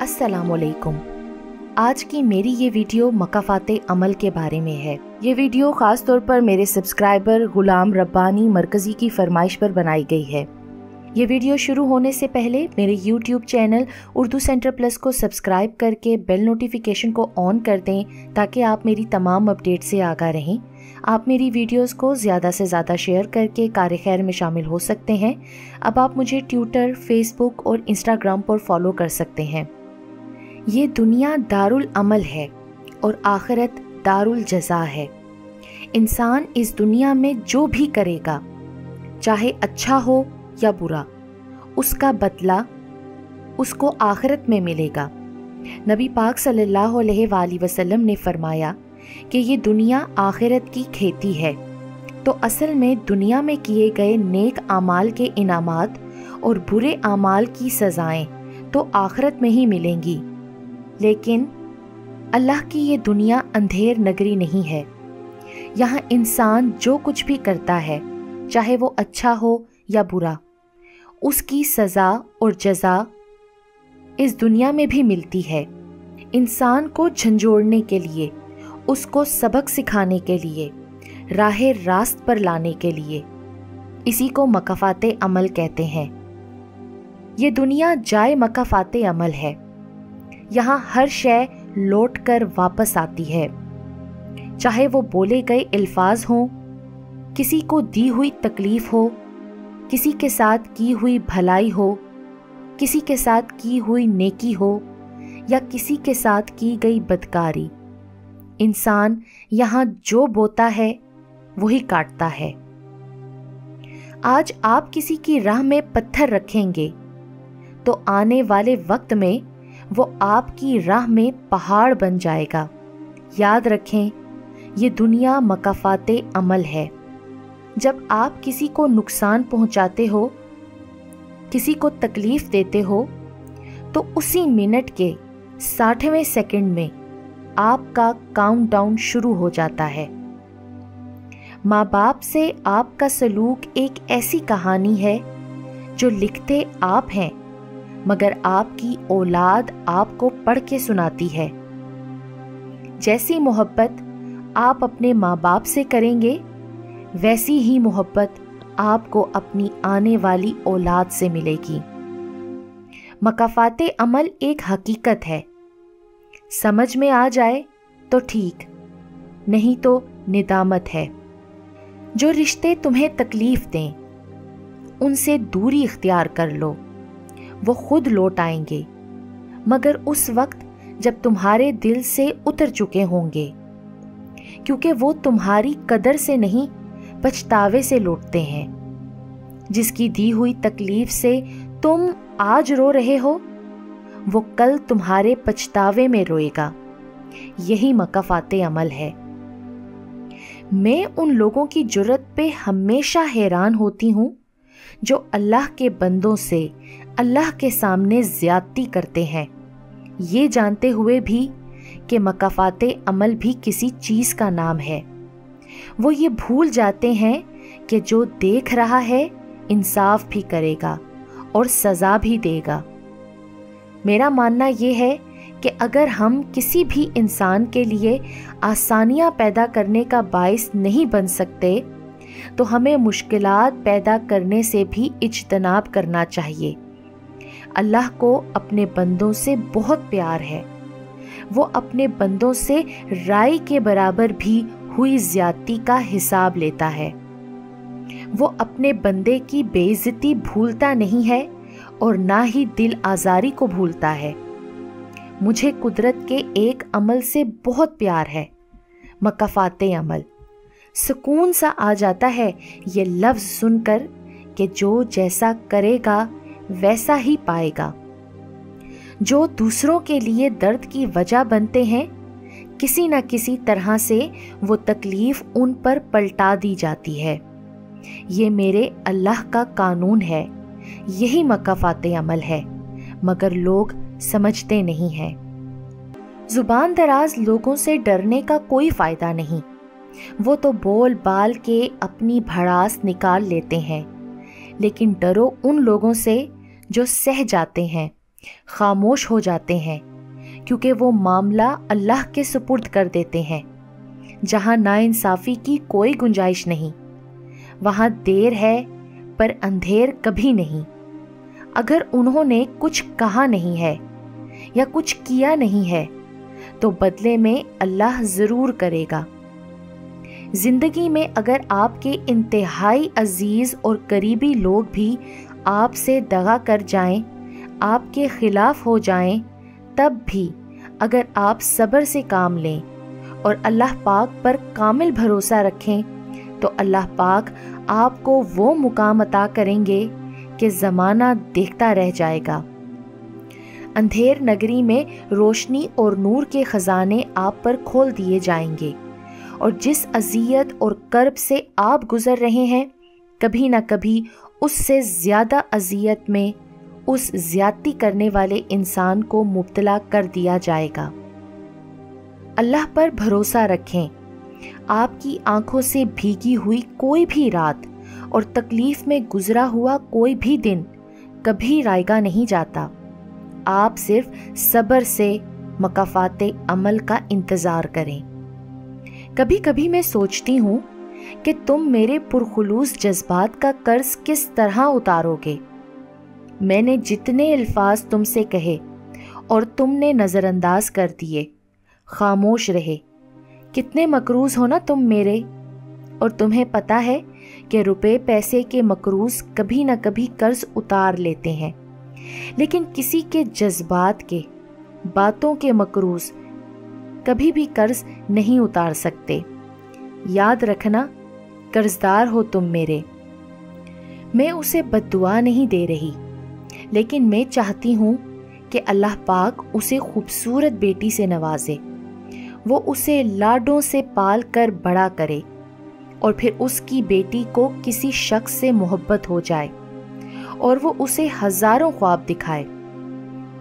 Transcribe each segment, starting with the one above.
अस्सलाम वालेकुम। आज की मेरी ये वीडियो मकाफ़ाते अमल के बारे में है। ये वीडियो ख़ास तौर पर मेरे सब्सक्राइबर गुलाम रब्बानी मरकज़ी की फरमाइश पर बनाई गई है। ये वीडियो शुरू होने से पहले मेरे YouTube channel Urdu centre plus को सब्सक्राइब करके बेल नोटिफिकेशन को ऑन कर दें ताकि आप मेरी तमाम अपडेट से आगाह रहें। आप मेरी वीडियोस को ज़्यादा से ज़्यादा शेयर करके कार खैर में शामिल हो सकते हैं। अब आप मुझे ट्विटर, फेसबुक और इंस्टाग्राम पर फॉलो कर सकते हैं। ये दुनिया दारुल अमल है और आखिरत दारुल जज़ा है। इंसान इस दुनिया में जो भी करेगा, चाहे अच्छा हो या बुरा, उसका बदला उसको आखिरत में मिलेगा। नबी पाक सल्लल्लाहु अलैहि वसल्लम ने फरमाया कि ये दुनिया आखिरत की खेती है। तो असल में दुनिया में किए गए नेक आमाल के इनामात और बुरे आमाल की सज़ाएं तो आखिरत में ही मिलेंगी। लेकिन अल्लाह की ये दुनिया अंधेर नगरी नहीं है। यहाँ इंसान जो कुछ भी करता है, चाहे वो अच्छा हो या बुरा, उसकी सज़ा और जज़ा इस दुनिया में भी मिलती है। इंसान को झंझोड़ने के लिए, उसको सबक सिखाने के लिए, राह रास्त पर लाने के लिए। इसी को मकाफ़ाते अमल कहते हैं। ये दुनिया जाए मकाफ़ाते अमल है। यहाँ हर शय लौट कर वापस आती है, चाहे वो बोले गए अल्फाज हों, किसी को दी हुई तकलीफ़ हो, किसी के साथ की हुई भलाई हो, किसी के साथ की हुई नेकी हो या किसी के साथ की गई बदकारी। इंसान यहाँ जो बोता है वही काटता है। आज आप किसी की राह में पत्थर रखेंगे तो आने वाले वक्त में वो आपकी राह में पहाड़ बन जाएगा। याद रखें, ये दुनिया मकाफ़ाते अमल है। जब आप किसी को नुकसान पहुंचाते हो, किसी को तकलीफ देते हो, तो उसी मिनट के 60वें सेकंड में आपका काउंटडाउन शुरू हो जाता है। माँ बाप से आपका सलूक एक ऐसी कहानी है जो लिखते आप हैं, मगर आपकी औलाद आपको पढ़ के सुनाती है। जैसी मोहब्बत आप अपने माँ बाप से करेंगे, वैसी ही मोहब्बत आपको अपनी आने वाली औलाद से मिलेगी। मकाफ़ाते अमल एक हकीकत है। समझ में आ जाए तो ठीक, नहीं तो निदामत है। जो रिश्ते तुम्हें तकलीफ दें, उनसे दूरी इख्तियार कर लो। वो खुद लौट आएंगे, मगर उस वक्त जब तुम्हारे दिल से उतर चुके होंगे, क्योंकि वो तुम्हारी कदर से नहीं, पछतावे से लौटते हैं। जिसकी दी हुई तकलीफ से तुम आज रो रहे हो, वो कल तुम्हारे पछतावे में रोएगा। यही मकाफ़ाते अमल है। मैं उन लोगों की जुर्रत पे हमेशा हैरान होती हूँ जो अल्लाह के बंदों से अल्लाह के सामने ज़्यादती करते हैं, ये जानते हुए भी कि मकाफ़ाते अमल भी किसी चीज़ का नाम है। वो ये भूल जाते हैं कि जो देख रहा है इंसाफ भी करेगा और सज़ा भी देगा। मेरा मानना ये है कि अगर हम किसी भी इंसान के लिए आसानियाँ पैदा करने का बाइस नहीं बन सकते, तो हमें मुश्किलात पैदा करने से भी इज्तनाब करना चाहिए। अल्लाह को अपने बंदों से बहुत प्यार है। वो अपने बंदों से राई के बराबर भी हुई ज़्यादती का हिसाब लेता है। वो अपने बंदे की बेइज्जती भूलता नहीं है और ना ही दिल आज़ारी को भूलता है। मुझे कुदरत के एक अमल से बहुत प्यार है, मकाफ़ाते अमल। सुकून सा आ जाता है ये लफ्ज़ सुनकर कि जो जैसा करेगा वैसा ही पाएगा। जो दूसरों के लिए दर्द की वजह बनते हैं, किसी न किसी तरह से वो तकलीफ़ उन पर पलटा दी जाती है। ये मेरे अल्लाह का कानून है। यही मकाफ़ाते अमल है, मगर लोग समझते नहीं हैं। ज़ुबान दराज लोगों से डरने का कोई फ़ायदा नहीं। वो तो बोल बाल के अपनी भड़ास निकाल लेते हैं। लेकिन डरो उन लोगों से जो सह जाते हैं, خاموش ہو جاتے ہیں کیونکہ وہ معاملہ اللہ کے سپرد کر دیتے ہیں۔ جہاں ناانصافی کی کوئی گنجائش نہیں، وہاں دیر ہے پر اندھیر کبھی نہیں۔ اگر انہوں نے کچھ کہا نہیں ہے یا کچھ کیا نہیں ہے تو بدلے میں اللہ ضرور کرے گا۔ زندگی میں اگر آپ کے انتہائی عزیز اور قریبی لوگ بھی آپ سے دغا کر جائیں، آپ کے خلاف ہو جائیں، تب بھی اگر آپ صبر سے کام لیں اور اللہ پاک پر کامل بھروسہ رکھیں تو اللہ پاک آپ کو وہ مقام عطا کریں گے کہ زمانہ دیکھتا رہ جائے گا۔ اندھیر نگری میں روشنی اور نور کے خزانے آپ پر کھول دیے جائیں گے، اور جس اذیت اور کرب سے آپ گزر رہے ہیں، کبھی نہ کبھی اس سے زیادہ اذیت میں اس زیادتی کرنے والے انسان کو مبتلا کر دیا جائے گا۔ اللہ پر بھروسہ رکھیں۔ آپ کی آنکھوں سے بھیگی ہوئی کوئی بھی رات اور تکلیف میں گزرا ہوا کوئی بھی دن کبھی رائگاں نہیں جاتا۔ آپ صرف صبر سے مکافات عمل کا انتظار کریں۔ کبھی کبھی میں سوچتی ہوں کہ تم میرے پرخلوص جذبات کا قرض کس طرح اتارو گے۔ میں نے جتنے الفاظ تم سے کہے اور تم نے نظر انداز کر دیے، خاموش رہے۔ کتنے مقروض ہو نا تم میرے، اور تمہیں پتہ ہے کہ روپے پیسے کے مقروض کبھی نہ کبھی قرض اتار لیتے ہیں، لیکن کسی کے جذبات کے، باتوں کے مقروض کبھی بھی قرض نہیں اتار سکتے۔ یاد رکھنا، قرضدار ہو تم میرے۔ میں اسے بد دعا نہیں دے رہی، لیکن میں چاہتی ہوں کہ اللہ پاک اسے خوبصورت بیٹی سے نوازے، وہ اسے لاڈوں سے پال کر بڑا کرے، اور پھر اس کی بیٹی کو کسی شخص سے محبت ہو جائے اور وہ اسے ہزاروں خواب دکھائے،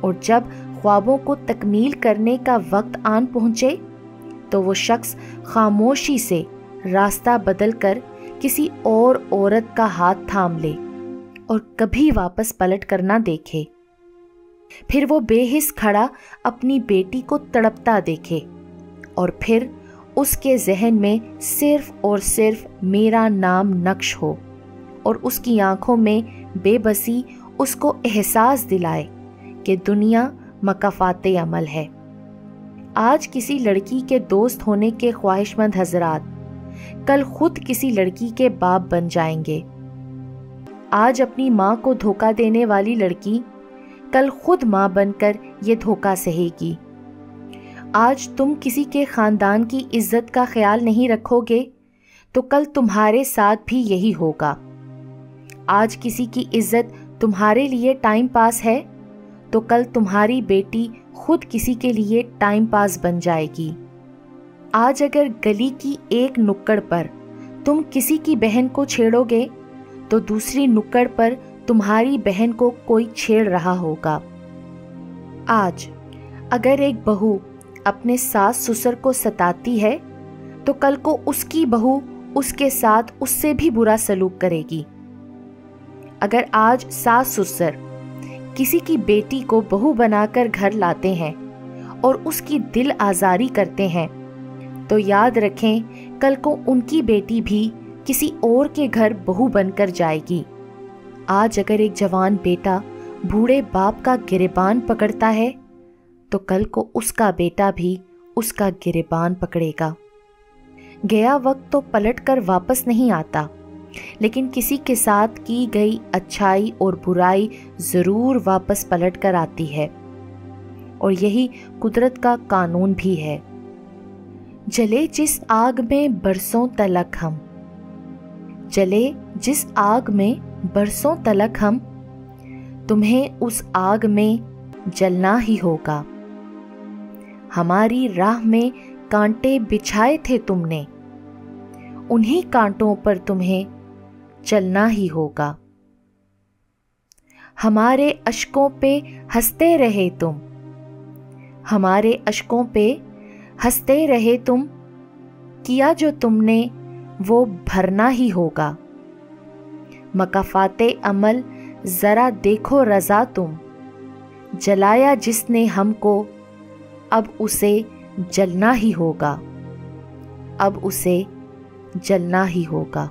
اور جب خوابوں کو تکمیل کرنے کا وقت آن پہنچے تو وہ شخص خاموشی سے راستہ بدل کر کسی اور عورت کا ہاتھ تھام لے اور کبھی واپس پلٹ کر نہ دیکھے۔ پھر وہ بے حس کھڑا اپنی بیٹی کو تڑپتا دیکھے، اور پھر اس کے ذہن میں صرف اور صرف میرا نام نقش ہو، اور اس کی آنکھوں میں بے بسی اس کو احساس دلائے کہ دنیا مکافات عمل ہے۔ آج کسی لڑکی کے دوست ہونے کے خواہش مند حضرات کل خود کسی لڑکی کے باپ بن جائیں گے۔ آج اپنی ماں کو دھوکہ دینے والی لڑکی کل خود ماں بن کر یہ دھوکہ سہے گی۔ آج تم کسی کے خاندان کی عزت کا خیال نہیں رکھو گے تو کل تمہارے ساتھ بھی یہی ہوگا۔ آج کسی کی عزت تمہارے لیے ٹائم پاس ہے تو کل تمہاری بیٹی خود کسی کے لیے ٹائم پاس بن جائے گی۔ آج اگر گلی کی ایک نکڑ پر تم کسی کی بہن کو چھیڑو گے تو دوسری نکڑ پر تمہاری بہن کو کوئی چھیڑ رہا ہوگا۔ آج اگر ایک بہو اپنے ساس سسر کو ستاتی ہے تو کل کو اس کی بہو اس کے ساتھ اس سے بھی برا سلوک کرے گی۔ اگر آج ساس سسر کسی کی بیٹی کو بہو بنا کر گھر لاتے ہیں اور اس کی دل آزاری کرتے ہیں تو یاد رکھیں کل کو ان کی بیٹی بھی کسی اور کے گھر بہو بن کر جائے گی۔ آج اگر ایک جوان بیٹا بوڑھے باپ کا گریبان پکڑتا ہے تو کل کو اس کا بیٹا بھی اس کا گریبان پکڑے گا۔ گیا وقت تو پلٹ کر واپس نہیں آتا، لیکن کسی کے ساتھ کی گئی اچھائی اور برائی ضرور واپس پلٹ کر آتی ہے، اور یہی قدرت کا قانون بھی ہے۔ جلے جس آگ میں برسوں تلک ہم، جلے جس آگ میں برسوں تلک ہم، تمہیں اس آگ میں جلنا ہی ہوگا۔ ہماری راہ میں کانٹے بچھائے تھے تم نے، انہی کانٹوں پر تمہیں چلنا ہی ہوگا۔ ہمارے اشکوں پہ ہنستے رہے تم، ہمارے اشکوں پہ ہنستے رہے تم، کیا جو تم نے وہ بھرنا ہی ہوگا۔ مکافات عمل ذرا دیکھو رضا تم، जलाया जिसने हमको, अब उसे जलना ही होगा, अब उसे जलना ही होगा।